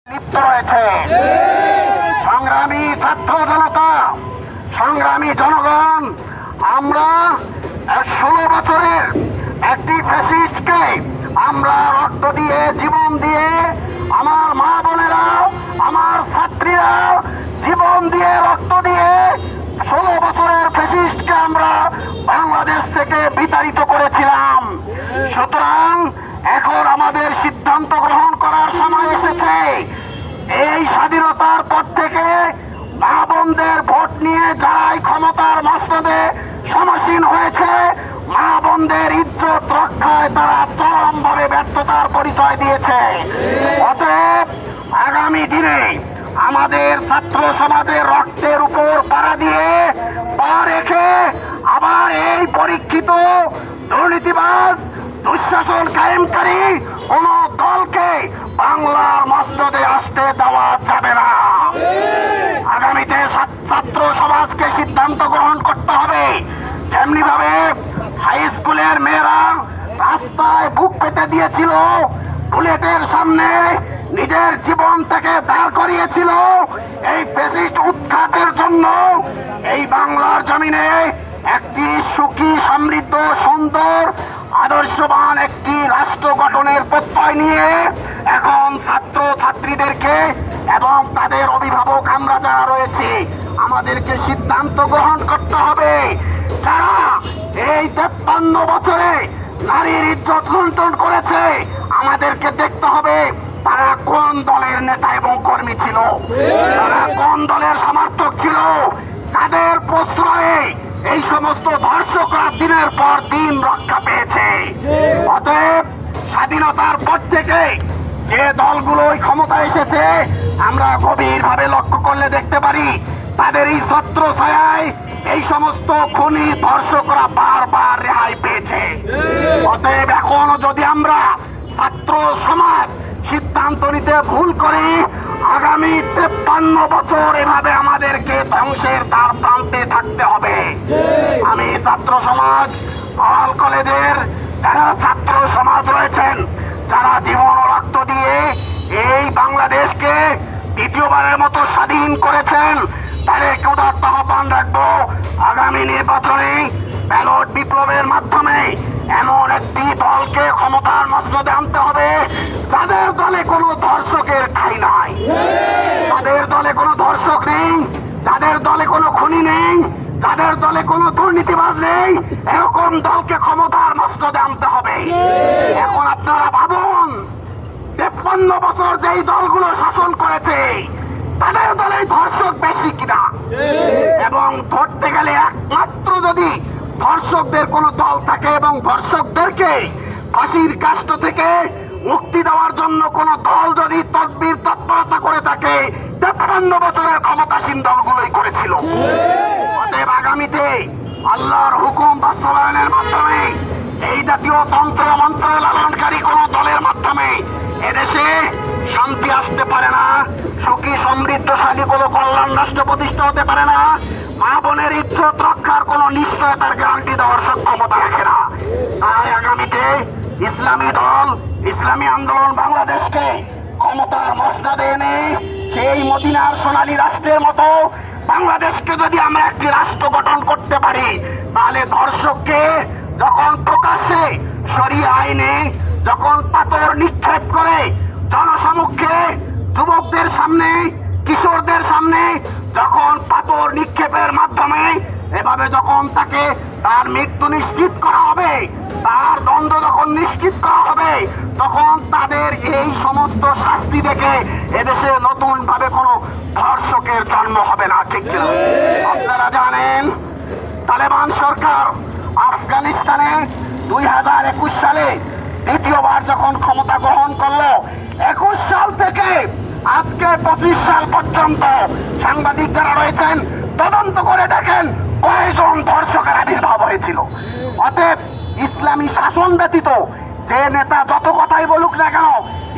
লিপ্ত রয়েছে। সংগ্রামী ছাত্র জনতা, সংগ্রামী জনগণ, আমরা 16 বছরের একটি ফ্যাসিস্টকে আমরা রক্ত দিয়ে, জীবন দিয়ে, আমার মা বোনেরা, আমার ছাত্রীরা জীবন দিয়ে, রক্ত দিয়ে 16 বছরের ফ্যাসিস্টকে আমরা বাংলাদেশ থেকে বিতাড়িত করেছিলাম। সুতরাং এখন আমাদের সিদ্ধান্ত গ্রহণ করার সময় এসেছে। এই স্বাধীনতার পর থেকে মা বোনদের ভোট নিয়ে যারাই ক্ষমতার মসনদে সমাসীন হয়েছে, মা বোনদের ইজ্জত রক্ষায় তারা চরমভাবে ব্যর্থতার পরিচয় দিয়েছে। অতএব আগামী দিনে আমাদের ছাত্র সমাজের রক্তের উপর পাড়া দিয়ে পা রেখে আবার এই পরীক্ষিত দুর্নীতিবাজ, দুঃশাসন কায়েমকারী কোন দলকে বাংলার মসনদে আসতে দেওয়া যাবে না। আগামীতে ছাত্র সমাজকে সিদ্ধান্ত গ্রহণ করতে হবে। যেমনি ভাবে হাই স্কুলের মেয়েরা রাস্তায় বুক পেতে দিয়েছিল, বুলেটের সামনে নিজের জীবন থেকে দাঁড় করিয়েছিল এই ফ্যাসিস্ট উৎখাতের জন্য, এই বাংলার জমিনে একটি সুখী, সমৃদ্ধ, সুন্দর, আদর্শবান একটি রাষ্ট্র গঠনের প্রত্যয় নিয়ে এখন ছাত্র ছাত্রীদেরকে এবং তাদের অভিভাবক আমরা যারা রয়েছে আমাদেরকে সিদ্ধান্ত গ্রহণ করতে হবে। যারা এই 53 বছরে নারীর ইজ্জত লুণ্ঠন করেছে, আমাদেরকে দেখতে হবে তারা কোন দলের নেতা এবং কর্মী ছিল, তারা কোন দলের সমর্থক ছিল। তাদের প্রশ্রয়ে এই সমস্ত ধর্ষকরা দিনের পর দিন রক্ষা পেয়েছে। অতএব স্বাধীনতার পর থেকে যে দলগুলো ক্ষমতা এসেছে, আমরা গভীরভাবে লক্ষ্য করলে দেখতে পারি তাদের এই ছত্র ছায়ায় এই সমস্ত খুনি ধর্ষকরা বারবার রেহাই পেয়েছে। অতএব এখনো যদি আমরা ছাত্র সমাজ সিদ্ধান্ত নিতে ভুল করি, আগামী 53 বছর এভাবে আমাদেরকে ধ্বংসের দ্বার প্রান্তে থাকতে হবে। আমি ছাত্র সমাজ, অল কলেজের যারা ছাত্র সমাজ রয়েছেন, যারা জীবন রক্ত দিয়ে এই বাংলাদেশকে দ্বিতীয়বারের মতো স্বাধীন করেছেন, তাদেরকে উদাত্ত আহ্বান রাখবো, আগামী নির্বাচনে ব্যালট বিপ্লবের মাধ্যমে এমন একটি দলকে ক্ষমতার মসনদে আনতে হবে যাদের দলে কোনো ধর্ষকের ঠাঁই নাই, যাদের দলে কোনো ধর্ষক নেই, যাদের দলে কোনো খুনি নেই, যাদের দলে কোনো দুর্নীতিবাজ নেই, এরকম দলকে ক্ষমতার মসনদে আনতে হবে। এখন আপনারা ভাবুন, 53 বছর যেই দলগুলো শাসন করেছে তাদের দলে ধর্ষক বেশি কিনা, এবং ধরতে গেলে একমাত্র যদি ধর্ষকদের কোন দল থাকে এবং ধর্ষকদেরকে ফাঁসির কাষ্ঠ থেকে মুক্তি দেওয়ার জন্য কোন দল যদি তদবির তৎপরতা করে থাকে, 53 বছরের ক্ষমতাসীন দলগুলোই করেছিল। অতএব আগামীতে আল্লাহর হুকুম বাস্তবায়নের মাধ্যমে এই জাতীয় তন্ত্র মন্ত্র লালনকারী কোন দলের মাধ্যমে এদেশে শান্তি আসতে পারে না, সুখী সমৃদ্ধশালী কোন কল্যাণ রাষ্ট্র প্রতিষ্ঠা হতে পারে না, মা বোনের ইজ্জত রক্ষার কোন নিশ্চয়তার গ্যারান্টি দেওয়ার সক্ষমতা রাখে না। তাই আগামীতে ইসলামী দল, ইসলামী আন্দোলন বাংলাদেশকে ক্ষমতার মসনদে এনে সেই মদিনার সোনালী রাষ্ট্রের মতো বাংলাদেশকে যদি আমরা একটি রাষ্ট্র গঠন করতে পারি, তাহলে ধর্ষককে যখন প্রকাশ্যে শরিয়া আইনে যখন পাথর নিক্ষেপ করে জনসমক্ষে যুবকদের সামনে, কিশোরদের সামনে যখন পাথর নিক্ষেপের মাধ্যমে এভাবে যখন তাকে তার মৃত্যু নিশ্চিত করা হবে, তার দণ্ড যখন নিশ্চিত করা হবে, তখন তাদের এই সমস্ত শাস্তি দেখে এদেশে নতুন ভাবে কোনো ধর্ষকের জন্ম হবে না। ঠিক কিনা? আপনারা জানেন তালেবান সরকার আফগানিস্তানে 2021 সালে দ্বিতীয়বার যখন ক্ষমতা গ্রহণ করলো, 21 সাল থেকে আজকে 25 সাল পর্যন্ত সাংবাদিক যারা রয়েছেন তদন্ত করে দেখেন কয়জন ধর্ষকের আবির্ভাব হয়েছিল। অতএব ইসলামী শাসন ব্যতীত যে নেতা যত কথাই বলুক না কেন,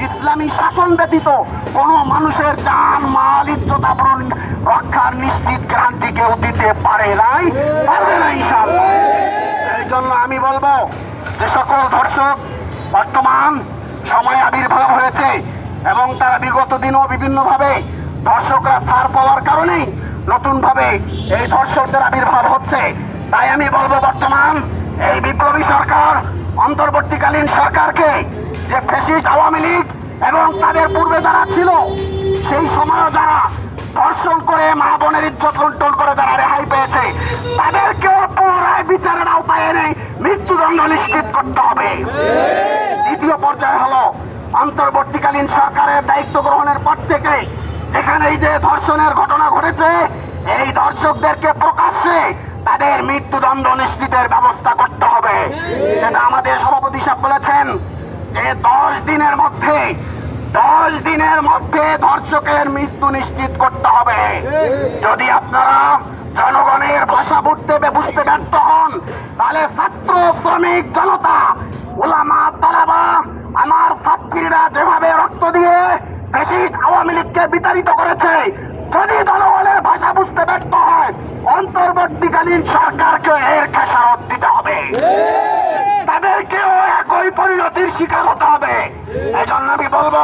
ইসলামী শাসন ব্যতীত কোন মানুষের জান, মাল, ইজ্জত আবরণ রক্ষার নিশ্চিত গ্যারান্টি কেউ দিতে পারে নাই, পারবে না ইনশাআল্লাহ। এই জন্য আমি বলবো যে সকল ধর্ষক বর্তমান সময় আবির্ভাব হয়েছে, এবং তারা বিগত দিনও বিভিন্নভাবে ধর্ষকরা ছাড় পাওয়ার কারণেই নতুনভাবে এই ধর্ষকদের আবির্ভাব হচ্ছে। তাই আমি বলবো বর্তমান এই বিপ্লবী সরকার অন্তর্বর্তীকালীন সরকারকে যে ফ্যাসিস্ট আওয়ামী লীগ এবং তাদের পূর্বে যারা ছিল সেই সময় যারা ধর্ষণ করে মা বোনের ইজ্জত লুণ্ঠন করে যারা রেহাই পেয়েছে তাদেরকেও পুনরায় বিচারের আওতায় এনে মৃত্যুদণ্ড নিশ্চিত করতে হবে। দ্বিতীয় পর্যায়ে হলো অন্তর্বর্তীকালীন সরকারের দায়িত্ব গ্রহণের পর থেকে যেখানে এই যে ধর্ষণের ঘটনা ঘটেছে এই ধর্ষকদেরকে প্রকাশ্যে তাদের মৃত্যুদণ্ড নিশ্চিতের ব্যবস্থা করতে হবে। সেটা আমাদের সভাপতি সাহেব বলেছেন যে 10 দিনের মধ্যে ধর্ষকের মৃত্যু নিশ্চিত করতে হবে। যদি আপনারা জনগণের ভাষা বুঝতে ব্যর্থ হন তাহলে ছাত্র শ্রমিক জনতা উলামা তালাবা আমার ছাত্রীরা যেভাবে রক্ত দিয়ে ফ্যাসিস্ট আওয়ামী লীগকে বিতাড়িত করেছে, যদি জনগণের ভাষা বুঝতে ব্যর্থ হয় অন্তর্বর্তীকালীন সরকারকে এর খেসারত দিতে হবে, তাদেরকেও একই পরিণতির শিকার হতে হবে। এই জন্য আমি বলবো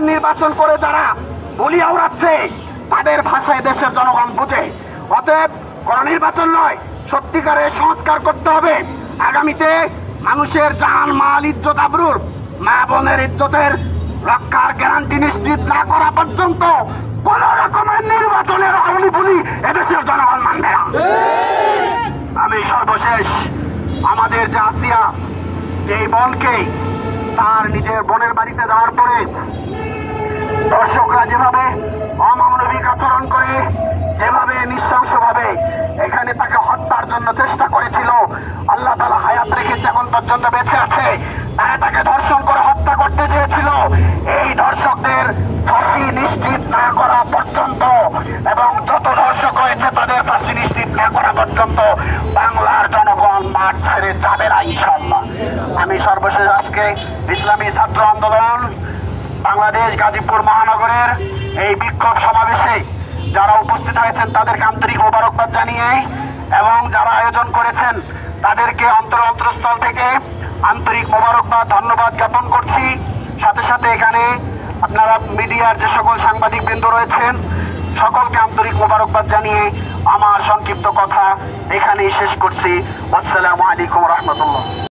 নির্বাচন করে যারা বলি আওড়াচ্ছে তাদের ভাষায় দেশের জনগণ বুঝে। অতএব কোন নির্বাচন নয়, সত্যিকারের সংস্কার করতে হবে। আগামীতে মানুষের জান মাল ইজ্জত আবরুর মা বোনের ইজ্জতের রক্ষার গ্যারান্টি নিশ্চিত না করা পর্যন্ত কোন রকমের নির্বাচনের আউলি বুলি এদেশের জনগণ মানবে না। আমি সর্বশেষ আমাদের যে আসিয়া যে বোনকে তার নিজের বোনের বাড়িতে যাওয়ার পরে দর্শকরা যেভাবে অমানবিক আচরণ করে যেভাবে নৃশংসভাবে এখানে তাকে হত্যার জন্য চেষ্টা করেছিল, আল্লাহ তাআলা হায়াত রেখেছে এখন পর্যন্ত বেঁচে আছে, তারা তাকে ধর্ষণ করে হত্যা করতে চেয়েছিল। এই ধর্ষকদের ফাঁসি নিশ্চিত না করা পর্যন্ত এবং যত ধর্ষক রয়েছে তাদের ফাঁসি নিশ্চিত না করা পর্যন্ত বাংলার জনগণ মাঠ ছেড়ে যাবে না ইনশাআল্লাহ। আমি সর্বশেষ আজকে ইসলামী ছাত্র আন্দোলন বাংলাদেশ গাজীপুর মহানগরের এই বিক্ষোভ সমাবেশে যারা উপস্থিত হয়েছেন তাদেরকে আন্তরিক মোবারকবাদ জানিয়ে এবং যারা আয়োজন করেছেন তাদেরকে অন্তরস্থল থেকে আন্তরিক মোবারকবাদ ধন্যবাদ জ্ঞাপন করছি। সাথে সাথে এখানে আপনারা মিডিয়ার যে সকল সাংবাদিক বৃন্দ রয়েছেন সকলকে আন্তরিক মোবারকবাদ জানিয়ে আমার সংক্ষিপ্ত কথা এখানেই শেষ করছি। আসসালামু আলাইকুম ওয়া রাহমাতুল্লাহ।